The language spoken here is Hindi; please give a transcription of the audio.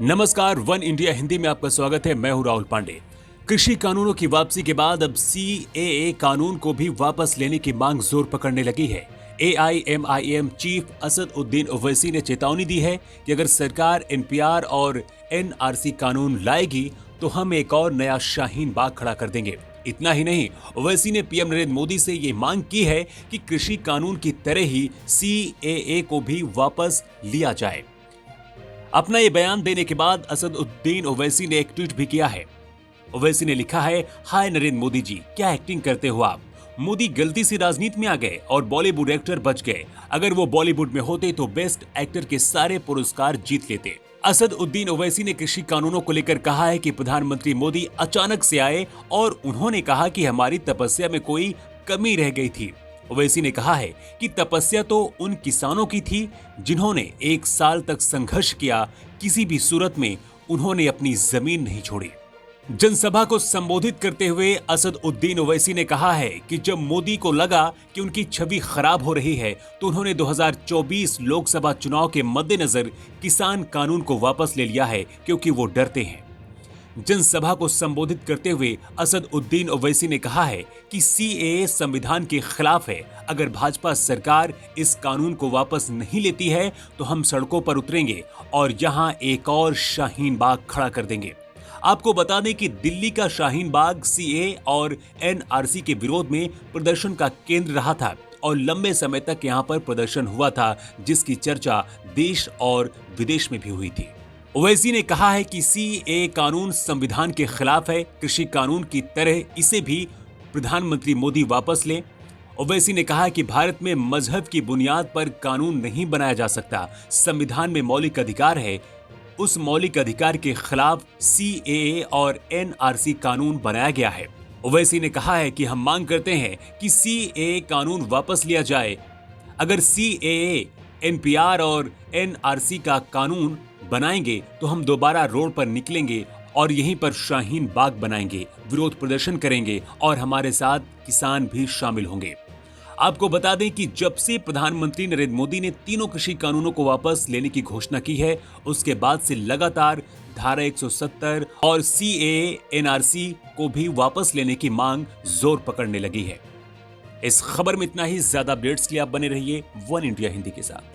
नमस्कार, वन इंडिया हिंदी में आपका स्वागत है। मैं हूं राहुल पांडे। कृषि कानूनों की वापसी के बाद अब सीएए कानून को भी वापस लेने की मांग जोर पकड़ने लगी है। एआईएमआईएम चीफ असद उद्दीन ओवैसी ने चेतावनी दी है कि अगर सरकार एनपीआर और एनआरसी कानून लाएगी तो हम एक और नया शाहीन बाग खड़ा कर देंगे। इतना ही नहीं, ओवैसी ने पीएम नरेंद्र मोदी से ये मांग की है कि कृषि कानून की तरह ही सीएए को भी वापस लिया जाए। अपना ये बयान देने के बाद असद उद्दीन ओवैसी ने एक ट्वीट भी किया है। ओवैसी ने लिखा है, हाय नरेंद्र मोदी जी, क्या एक्टिंग करते हो आप। मोदी गलती से राजनीति में आ गए और बॉलीवुड एक्टर बच गए। अगर वो बॉलीवुड में होते तो बेस्ट एक्टर के सारे पुरस्कार जीत लेते। असद उद्दीन ओवैसी ने कृषि कानूनों को लेकर कहा है कि प्रधानमंत्री मोदी अचानक से आए और उन्होंने कहा कि हमारी तपस्या में कोई कमी रह गई थी। ओवैसी ने कहा है कि तपस्या तो उन किसानों की थी जिन्होंने 1 साल तक संघर्ष किया, किसी भी सूरत में उन्होंने अपनी जमीन नहीं छोड़ी। जनसभा को संबोधित करते हुए असद उद्दीन ओवैसी ने कहा है कि जब मोदी को लगा कि उनकी छवि खराब हो रही है तो उन्होंने 2024 लोकसभा चुनाव के मद्देनजर किसान कानून को वापस ले लिया है, क्योंकि वो डरते हैं। जनसभा को संबोधित करते हुए असद उद्दीन ओवैसी ने कहा है कि सीएए संविधान के खिलाफ है। अगर भाजपा सरकार इस कानून को वापस नहीं लेती है तो हम सड़कों पर उतरेंगे और यहां एक और शाहीन बाग खड़ा कर देंगे। आपको बता दें कि दिल्ली का शाहीन बाग सीएए और एनआरसी के विरोध में प्रदर्शन का केंद्र रहा था और लंबे समय तक यहां पर प्रदर्शन हुआ था, जिसकी चर्चा देश और विदेश में भी हुई थी। ओवैसी ने कहा है कि सीएए कानून संविधान के खिलाफ है। कृषि कानून की तरह इसे भी प्रधानमंत्री मोदी वापस लें। ओवैसी ने कहा कि भारत में मजहब की बुनियाद पर कानून नहीं बनाया जा सकता। संविधान में मौलिक अधिकार है, उस मौलिक अधिकार के खिलाफ सीएए और एनआरसी कानून बनाया गया है। ओवैसी ने कहा है कि हम मांग करते हैं कि सीएए कानून वापस लिया जाए। अगर सीएए, एनपीआर और एनआरसी का कानून बनाएंगे तो हम दोबारा रोड पर निकलेंगे और यहीं पर शाहीन बाग बनाएंगे, विरोध प्रदर्शन करेंगे और हमारे साथ किसान भी शामिल होंगे। आपको बता दें कि जब से प्रधानमंत्री नरेंद्र मोदी ने तीनों कृषि कानूनों को वापस लेने की घोषणा की है, उसके बाद से लगातार धारा 170 और सीएए एनआरसी को भी वापस लेने की मांग जोर पकड़ने लगी है। इस खबर में इतना ही। ज्यादा अपडेट्स के लिए आप बने रहिए वन इंडिया हिंदी के साथ।